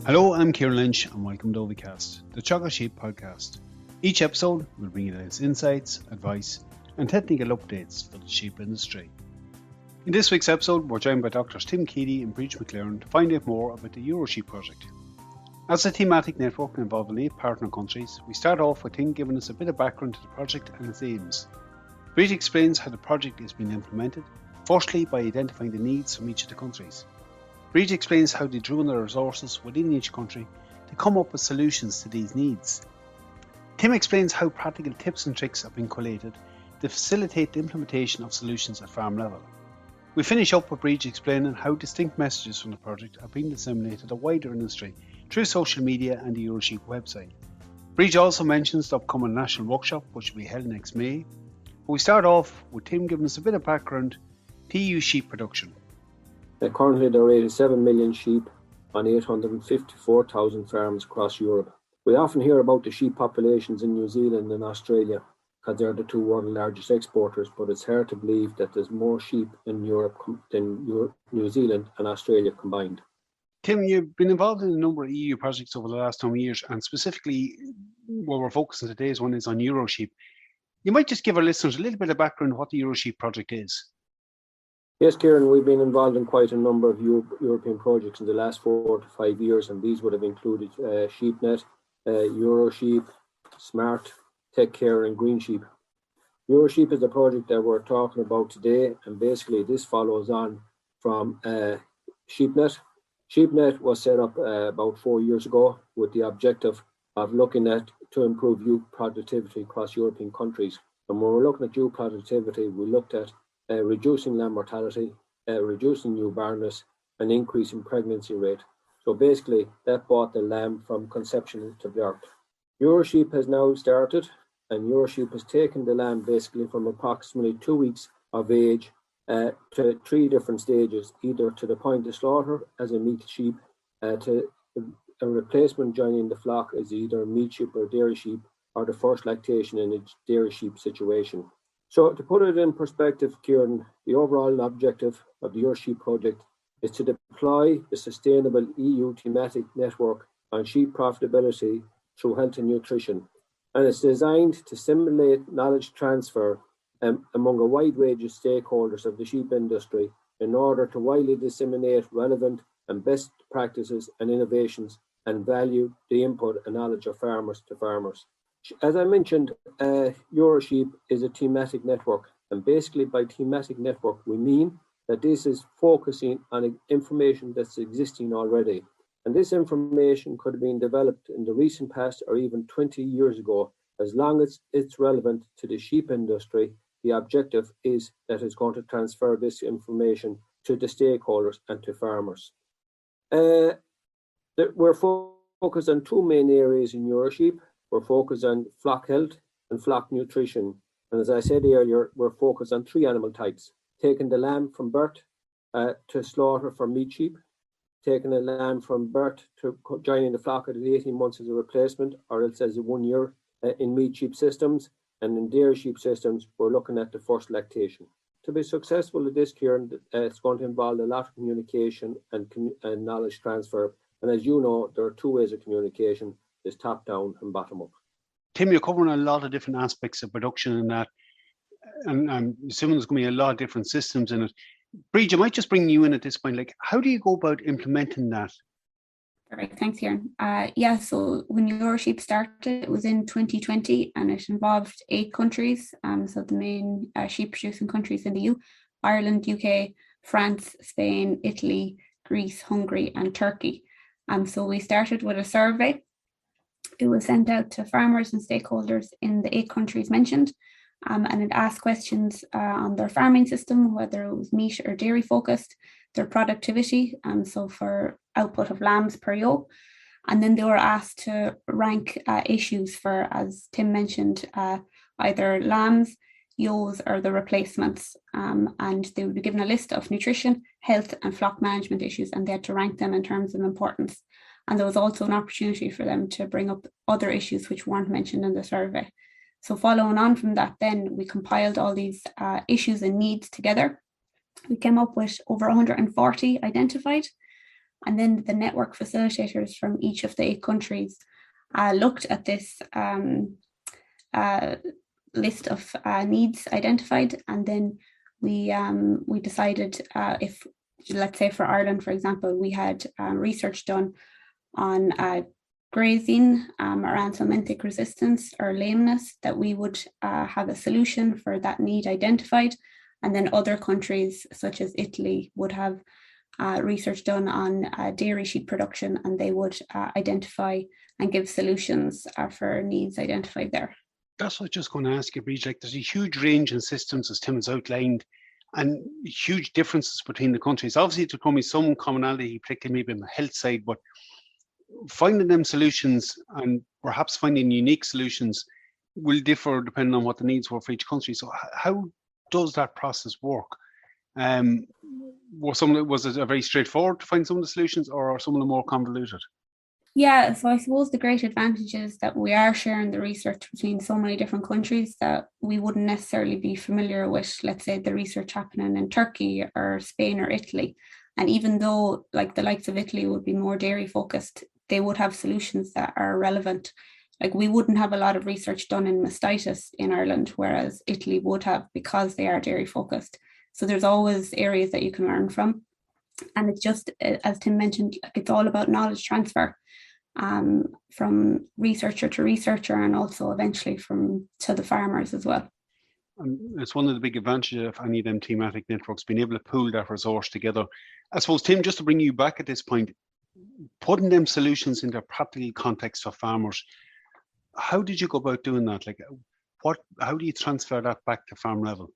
Hello, I'm Ciarán Lynch and welcome to OviCast, the EuroSheep podcast. Each episode will bring you latest insights, advice and technical updates for the sheep industry. In this week's episode, we're joined by Drs. Keady and Bríd McClearn to find out more about the EuroSheep project. As a thematic network involving 8 partner countries, we start off with Tim giving us a bit of background to the project and its aims. Bríd explains how the project is being implemented, firstly by identifying the needs from each of the countries. Bríd explains how they drew on their resources within each country to come up with solutions to these needs. Tim explains how practical tips and tricks have been collated to facilitate the implementation of solutions at farm level. We finish up with Bríd explaining how distinct messages from the project are being disseminated to the wider industry through social media and the EuroSheep website. Bríd also mentions the upcoming national workshop, which will be held next May. But we start off with Tim giving us a bit of background to EU sheep production. Currently there are 87 million sheep on 854,000 farms across Europe. We often hear about the sheep populations in New Zealand and Australia because they're the two world's largest exporters, but it's hard to believe that there's more sheep in Europe than New Zealand and Australia combined. Tim, you've been involved in a number of EU projects over the last 10 years, and specifically what we're focusing today's one is on EuroSheep. You might just give our listeners a little bit of background on what the EuroSheep project is. Yes, Ciarán, we've been involved in quite a number of European projects in the last 4 to 5 years, and these would have included SheepNet, EuroSheep, Smart, Take Care and Green Sheep. EuroSheep is the project that we're talking about today, and basically this follows on from SheepNet. SheepNet was set up about 4 years ago with the objective of looking at to improve ewe productivity across European countries. And when we're looking at ewe productivity, we looked at reducing lamb mortality, reducing ewe barrenness, and increasing pregnancy rate. So basically, that brought the lamb from conception to birth. EuroSheep has now started, and EuroSheep has taken the lamb basically from approximately 2 weeks of age to 3 different stages, either to the point of slaughter as a meat sheep, to a replacement joining the flock as either a meat sheep or dairy sheep, or the first lactation in a dairy sheep situation. So to put it in perspective, Ciarán, the overall objective of the EuroSheep project is to deploy the sustainable EU thematic network on sheep profitability through health and nutrition. And it's designed to stimulate knowledge transfer among a wide range of stakeholders of the sheep industry in order to widely disseminate relevant and best practices and innovations and value the input and knowledge of farmers to farmers. As I mentioned, EuroSheep is a thematic network, and basically by thematic network we mean that this is focusing on information that's existing already, and this information could have been developed in the recent past or even 20 years ago. As long as it's relevant to the sheep industry, the objective is that it's going to transfer this information to the stakeholders and to farmers. We're focused on 2 main areas in EuroSheep. We're focused on flock health and flock nutrition. And as I said earlier, we're focused on 3 animal types: taking the lamb from birth to slaughter for meat sheep, taking the lamb from birth to joining the flock at 18 months as a replacement, or else as a 1 year in meat sheep systems. And in dairy sheep systems, we're looking at the first lactation. To be successful at this, Ciarán, it's going to involve a lot of communication and knowledge transfer. And as you know, there are 2 ways of communication. Is top down and bottom up. Tim, you're covering a lot of different aspects of production in that, and I'm assuming there's going to be a lot of different systems in it. Bríd, I might just bring you in at this point. Like, how do you go about implementing that? All right, thanks, Ciarán. So when EuroSheep started, it was in 2020, and it involved 8 countries. So the main sheep producing countries in the EU: Ireland, UK, France, Spain, Italy, Greece, Hungary, and Turkey. So we started with a survey. It was sent out to farmers and stakeholders in the 8 countries mentioned, and it asked questions on their farming system, whether it was meat or dairy focused, their productivity, so for output of lambs per yoke, and then they were asked to rank issues for, as Tim mentioned, either lambs, ewes or the replacements, and they would be given a list of nutrition, health and flock management issues, and they had to rank them in terms of importance. And there was also an opportunity for them to bring up other issues which weren't mentioned in the survey. So following on from that, then we compiled all these issues and needs together. We came up with over 140 identified, And then the network facilitators from each of the 8 countries looked at this list of needs identified, and then we decided if, let's say for Ireland, for example, we had research done on grazing around helminthic resistance or lameness, that we would have a solution for that need identified. And then other countries such as Italy would have research done on dairy sheep production, and they would identify and give solutions for needs identified there. That's what I was just going to ask you, Bríd. Like, there's a huge range in systems, as Tim has outlined, and huge differences between the countries. Obviously, there's going to be some commonality, particularly maybe on the health side, but finding them solutions and perhaps finding unique solutions will differ depending on what the needs were for each country. So how does that process work? Was it a very straightforward to find some of the solutions, or are some of them more convoluted? Yeah, so I suppose the great advantage is that we are sharing the research between so many different countries that we wouldn't necessarily be familiar with, let's say, the research happening in Turkey or Spain or Italy. And even though like the likes of Italy would be more dairy focused, they would have solutions that are relevant. Like, we wouldn't have a lot of research done in mastitis in Ireland, whereas Italy would have, because they are dairy focused. So there's always areas that you can learn from. And it's just, as Tim mentioned, it's all about knowledge transfer from researcher to researcher, and also eventually to the farmers as well. It's one of the big advantages of any of them thematic networks, being able to pool that resource together. I suppose, Tim, just to bring you back at this point, putting them solutions into a practical context for farmers, how did you go about doing that? Like, how do you transfer that back to farm level?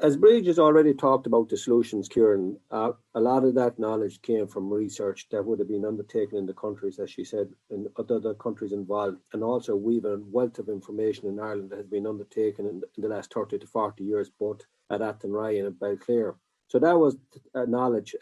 As Bríd has already talked about the solutions, Ciarán, a lot of that knowledge came from research that would have been undertaken in the countries, as she said, in other countries involved. And also we've a wealth of information in Ireland that has been undertaken in the last 30 to 40 years, both at Athenry and at Balclare. So that was knowledge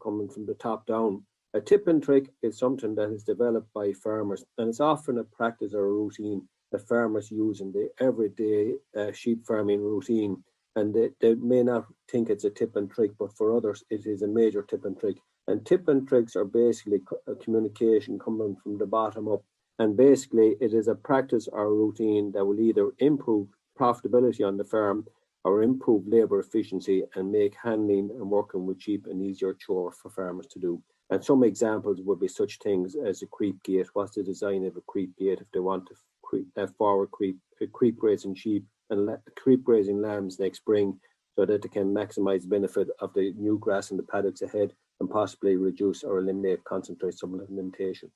coming from the top down. A tip and trick is something that is developed by farmers, and it's often a practice or a routine that farmers use in the everyday sheep farming routine. And they may not think it's a tip and trick, but for others, it is a major tip and trick. And tip and tricks are basically communication coming from the bottom up. And basically, it is a practice or a routine that will either improve profitability on the farm or improve labour efficiency and make handling and working with sheep an easier chore for farmers to do. And some examples would be such things as a creep gate. What's the design of a creep gate if they want to forward creep grazing sheep and creep grazing lambs next spring, so that they can maximise the benefit of the new grass in the paddocks ahead and possibly reduce or eliminate concentrate supplementation.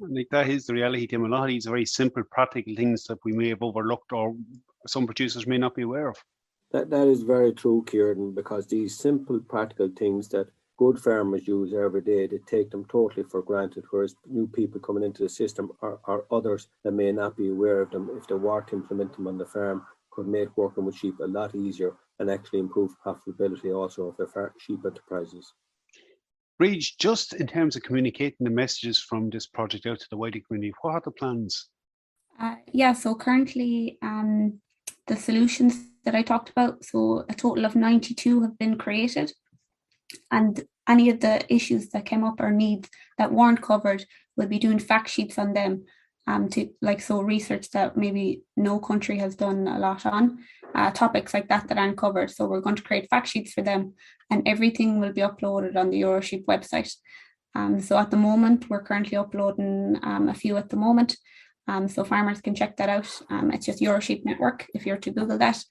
I think that is the reality, Tim. A lot of these are very simple, practical things that we may have overlooked or some producers may not be aware of. That is very true, Ciarán, because these simple, practical things that good farmers use every day, they take them totally for granted, whereas new people coming into the system or others that may not be aware of them, if they were to implement them on the farm, could make working with sheep a lot easier and actually improve profitability also of their sheep enterprises. Bríd, just in terms of communicating the messages from this project out to the wider community, what are the plans? So currently the solutions that I talked about, so a total of 92 have been created. And any of the issues that came up or needs that weren't covered, we'll be doing fact sheets on them to research that maybe no country has done a lot on, topics like that aren't covered. So we're going to create fact sheets for them, and everything will be uploaded on the EuroSheep website. So at the moment, we're currently uploading a few at the moment, so farmers can check that out. It's just EuroSheep Network if you're to Google that.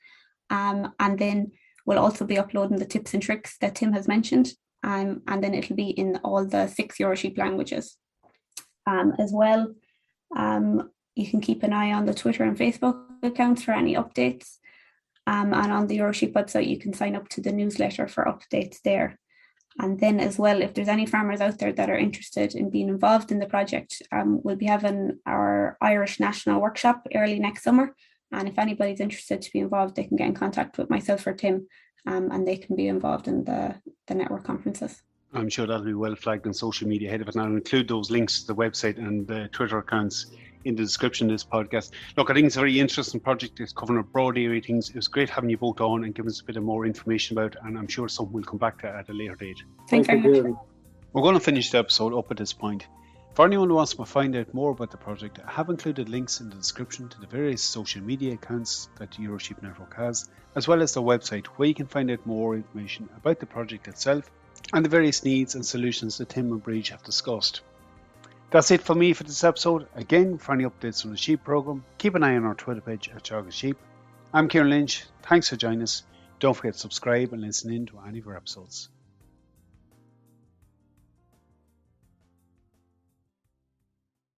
And then we'll also be uploading the tips and tricks that Tim has mentioned, and then it'll be in all the 6 EuroSheep languages. As well, you can keep an eye on the Twitter and Facebook accounts for any updates. And on the EuroSheep website, you can sign up to the newsletter for updates there. And then as well, if there's any farmers out there that are interested in being involved in the project, we'll be having our Irish National Workshop early next summer. And if anybody's interested to be involved, they can get in contact with myself or Tim, and they can be involved in the network conferences. I'm sure that'll be well flagged on social media ahead of it. And I'll include those links to the website and the Twitter accounts in the description of this podcast. Look, I think it's a very interesting project. It's covering a broad area of things. It was great having you both on and giving us a bit of more information about it, and I'm sure something we'll come back to at a later date. Thanks very much. We're going to finish the episode up at this point. For anyone who wants to find out more about the project, I have included links in the description to the various social media accounts that the EuroSheep network has, as well as their website, where you can find out more information about the project itself and the various needs and solutions that Tim and Bríd have discussed. That's it for me for this episode. Again, for any updates on the sheep programme, keep an eye on our Twitter page at Teagasc Sheep. I'm Ciarán Lynch. Thanks for joining us. Don't forget to subscribe and listen in to any of our episodes.